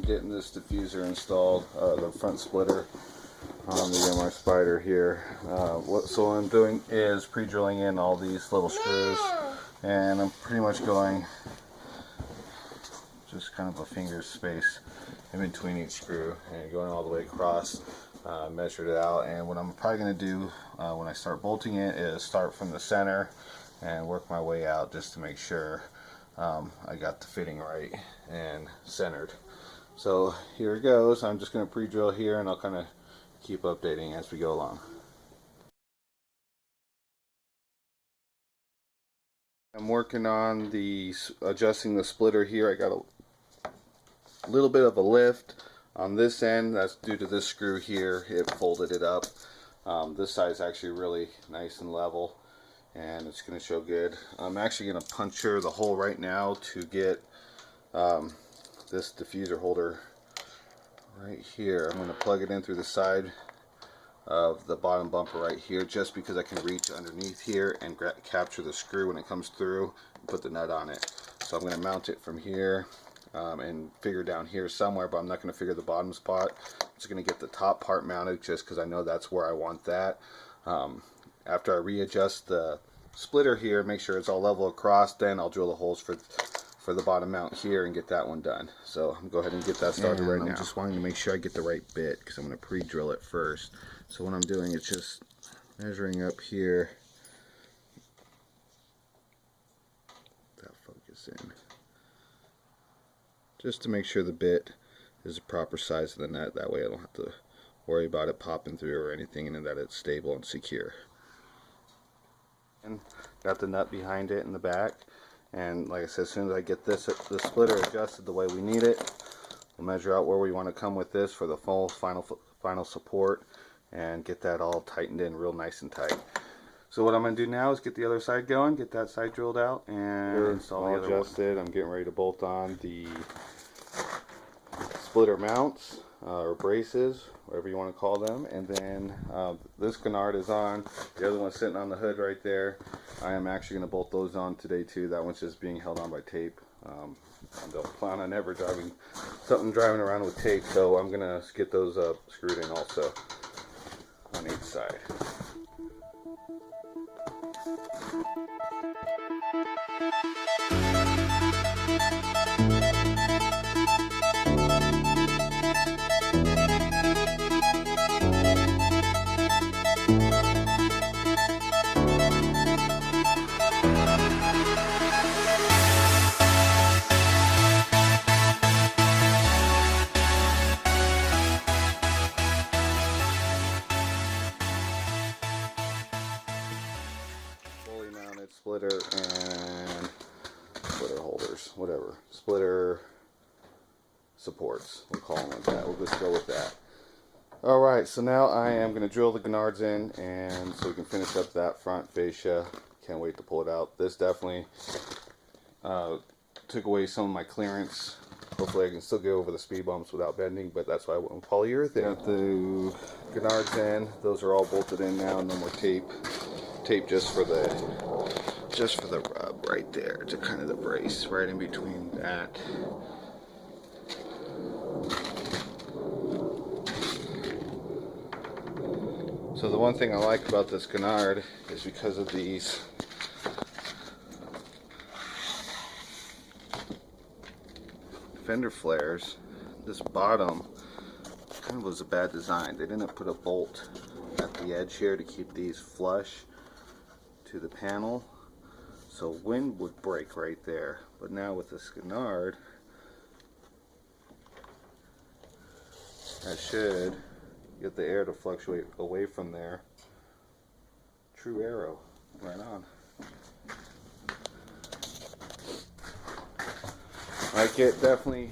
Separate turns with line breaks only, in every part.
getting this diffuser installed, the front splitter on the MR Spyder here. So what I'm doing is pre-drilling in all these little screws, and I'm pretty much going just kind of a finger's space in between each screw and going all the way across. Measured it out, and what I'm probably going to do when I start bolting it is start from the center and work my way out just to make sure I got the fitting right and centered. So here it goes. I'm just going to pre-drill here, and I'll kind of keep updating as we go along. I'm working on adjusting the splitter here. I got a little bit of a lift on this end. That's due to this screw here. It folded it up. This side is actually really nice and level, and it's going to show good. I'm actually going to puncture the hole right now to get this diffuser holder right here. I'm going to plug it in through the side of the bottom bumper right here, just because I can reach underneath here and capture the screw when it comes through and put the nut on it. So I'm going to mount it from here and figure down here somewhere, but I'm not going to figure the bottom spot. I'm just going to get the top part mounted just because I know that's where I want that. After I readjust the splitter here, make sure it's all level across, then I'll drill the holes for the bottom mount here and get that one done. So I'm going to go ahead and get that started right now. I'm just wanting to make sure I get the right bit because I'm going to pre-drill it first. So what I'm doing is just measuring up here. That focus in. Just to make sure the bit is the proper size of the nut. That way I don't have to worry about it popping through or anything, and that it's stable and secure. And got the nut behind it in the back, and like I said, as soon as I get the splitter adjusted the way we need it, we'll measure out where we want to come with this for the final support and get that all tightened in real nice and tight. So what I'm going to do now is get the other side going, get that side drilled out, and install the other one. I'm getting ready to bolt on the splitter mounts or braces, whatever you want to call them, and then this Canard is on. The other one's sitting on the hood right there. I am actually going to bolt those on today too. That one's just being held on by tape. I don't plan on ever driving around with tape, so I'm going to get those screwed in also on each side. Fully mounted splitter and splitter holders, whatever, splitter supports, we'll call them like that. We'll just go with that. Alright, so now I am going to drill the Canards in, and so we can finish up that front fascia. Can't wait to pull it out. This definitely took away some of my clearance. Hopefully I can still get over the speed bumps without bending, but that's why I went with polyurethane. Got the Canards in. Those are all bolted in now. No more tape. Tape just for the rub right there, to kind of the brace right in between that. So the one thing I like about this Canard is because of these fender flares, this bottom kind of was a bad design. They didn't put a bolt at the edge here to keep these flush to the panel, so wind would break right there. But now with this Canard, I should get the air to fluctuate away from there. True arrow, right on. Like it, definitely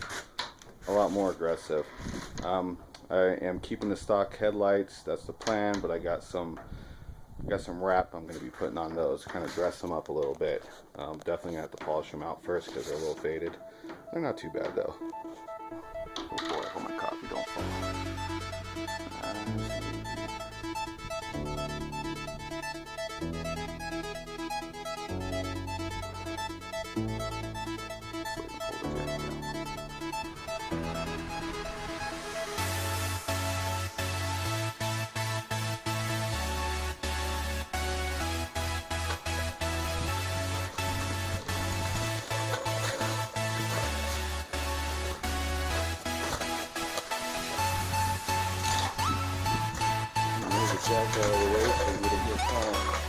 a lot more aggressive. I am keeping the stock headlights, that's the plan, but I got some wrap I'm going to be putting on those, kind of dress them up a little bit. Definitely going to have to polish them out first because they're a little faded. They're not too bad though. Oh boy, I hope my coffee don't fall. jack out of the way so we don't get caught.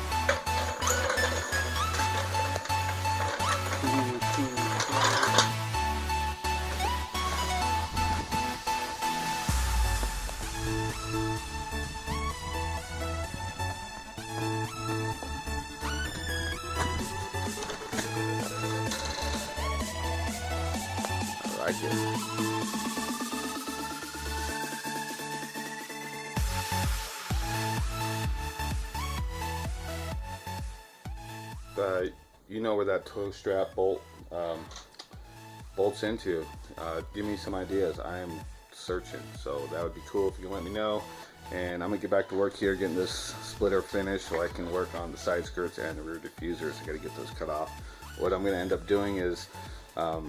I like it. You know where that toe strap bolts into. Give me some ideas. I am searching, so that would be cool if you can let me know. And I'm gonna get back to work here, getting this splitter finished so I can work on the side skirts and the rear diffusers. I gotta get those cut off. What I'm gonna end up doing is to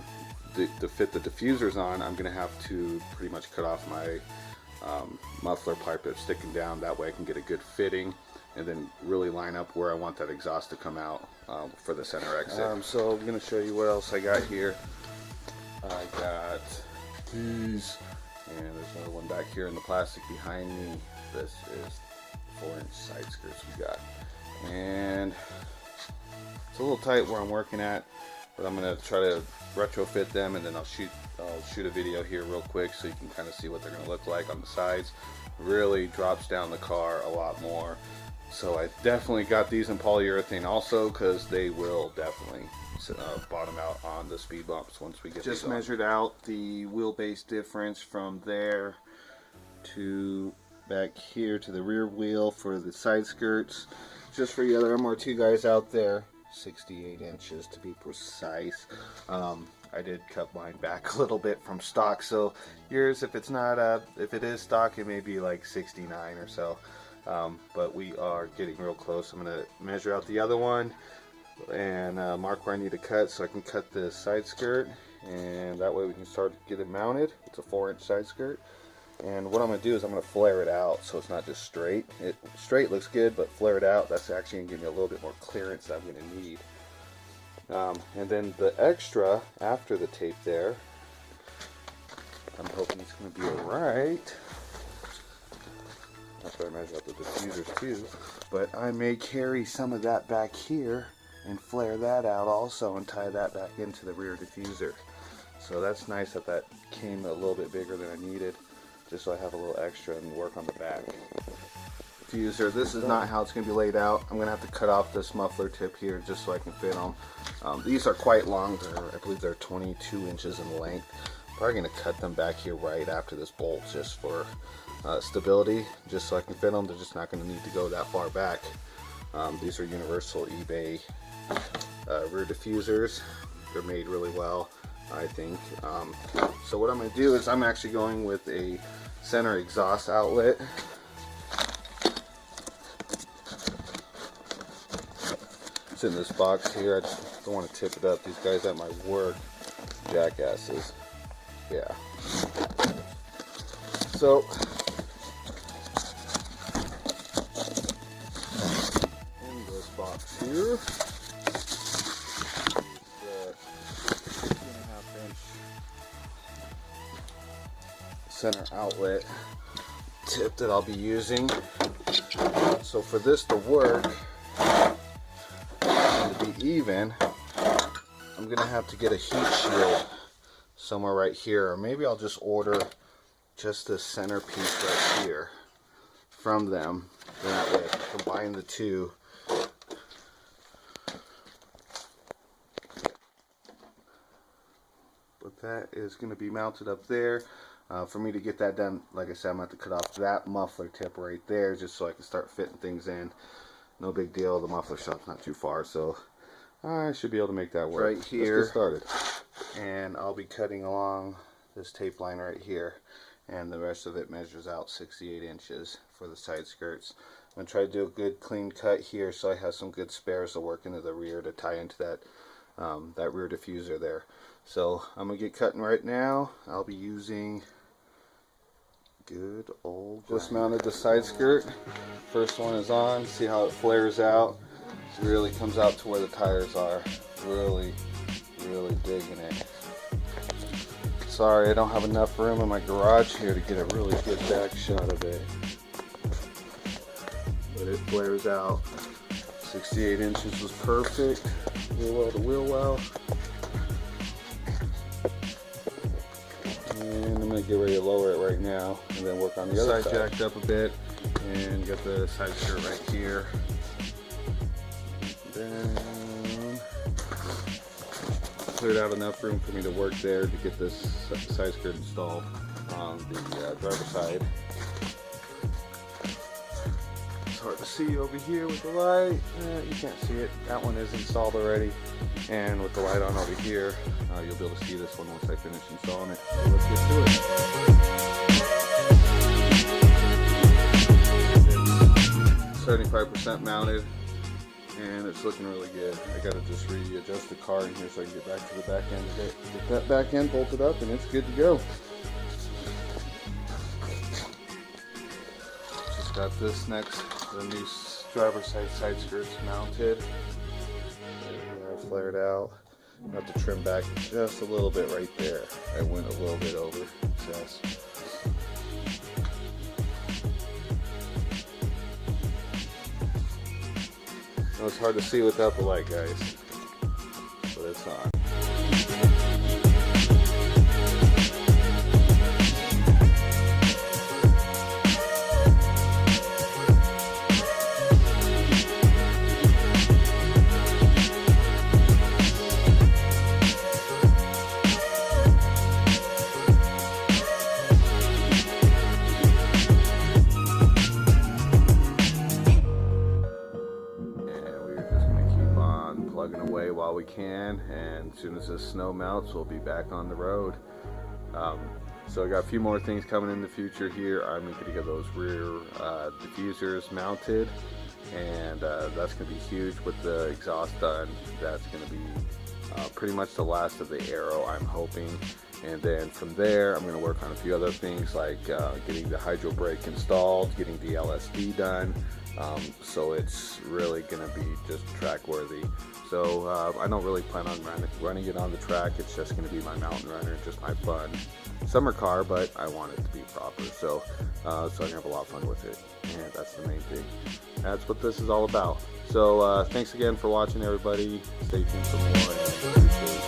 fit the diffusers on, I'm gonna have to pretty much cut off my muffler pipe that's sticking down. That way I can get a good fitting and then really line up where I want that exhaust to come out for the center exit. So I'm going to show you what else I got here. I got these, and there's another one back here in the plastic behind me. This is 4-inch side skirts we got. And it's a little tight where I'm working at, but I'm going to try to retrofit them, and then I'll shoot a video here real quick so you can kind of see what they're going to look like on the sides. Really drops down the car a lot more. So I definitely got these in polyurethane also, because they will definitely bottom out on the speed bumps once we get these on. Just measured out the wheelbase difference from there to back here to the rear wheel for the side skirts. Just for you other MR2 guys out there, 68 inches to be precise. I did cut mine back a little bit from stock, so yours, if it's not if it is stock, it may be like 69 or so. But we are getting real close. I'm going to measure out the other one and mark where I need to cut so I can cut the side skirt, and that way we can start to get it mounted. It's a 4-inch side skirt, and what I'm going to do is I'm going to flare it out so it's not just straight. Straight looks good, but flare it out, that's actually going to give me a little bit more clearance that I'm going to need. And then the extra after the tape there, I'm hoping it's going to be alright. After I measure out the diffusers too, but I may carry some of that back here and flare that out also and tie that back into the rear diffuser. So that's nice that that came a little bit bigger than I needed, just so I have a little extra and work on the back. Diffuser, this is not how it's going to be laid out. I'm going to have to cut off this muffler tip here just so I can fit them. These are quite long. I believe they're 22 inches in length. Probably going to cut them back here right after this bolt just for stability, just so I can fit them. They're just not going to need to go that far back. These are universal eBay rear diffusers. They're made really well, I think. So what I'm going to do is I'm actually going with a center exhaust outlet. It's in this box here. I just don't want to tip it up. These guys at my work, jackasses. Yeah. So in this box here, the 2.5-inch center outlet tip that I'll be using. So for this to work and to be even, I'm gonna have to get a heat shield somewhere right here, or maybe I'll just order just the center piece right here from them. Then that way I can combine the two. But that is going to be mounted up there. For me to get that done, like I said, I'm going to have to cut off that muffler tip right there just so I can start fitting things in. No big deal, the muffler shop's not too far, so I should be able to make that work. Right here. Let's get started. And I'll be cutting along this tape line right here, and the rest of it measures out 68 inches for the side skirts. I'm going to try to do a good clean cut here so I have some good spares to work into the rear to tie into that that rear diffuser there. So I'm going to get cutting right now. I'll be using good old just mounted the side skirt. First one is on. See how it flares out. It really comes out to where the tires are. Really digging it. Sorry, I don't have enough room in my garage here to get a really good back shot of it. but it flares out. 68 inches was perfect. Wheel well to wheel well. And I'm going to get ready to lower it right now and then work on the other side. Jacked up a bit and got the side skirt right here. Then cleared out enough room for me to work there to get this side skirt installed on the driver's side. It's hard to see over here with the light. You can't see it. That one is installed already. And with the light on over here, you'll be able to see this one once I finish installing it. So let's get to it. 75% mounted, and it's looking really good. I gotta just readjust the car in here so I can get back to the back end of it. Get that back end bolted up, and it's good to go. Just got this next, the new driver's side skirts mounted. They're flared out. Got to trim back just a little bit right there. I went a little bit over excess. It's hard to see without the light, guys, but it's on. Plugging away while we can, and as soon as the snow melts, we'll be back on the road. So I got a few more things coming in the future here. I'm going to get those rear diffusers mounted, and that's going to be huge with the exhaust done. That's going to be pretty much the last of the Aero, I'm hoping. And then from there, I'm going to work on a few other things like getting the hydro brake installed, getting the LSD done. So it's really going to be just track worthy. So I don't really plan on running it on the track. It's just going to be my mountain runner, just my fun summer car, but I want it to be proper. So I can have a lot of fun with it, and that's the main thing. That's what this is all about. So thanks again for watching, everybody. Stay tuned for more, and appreciate it.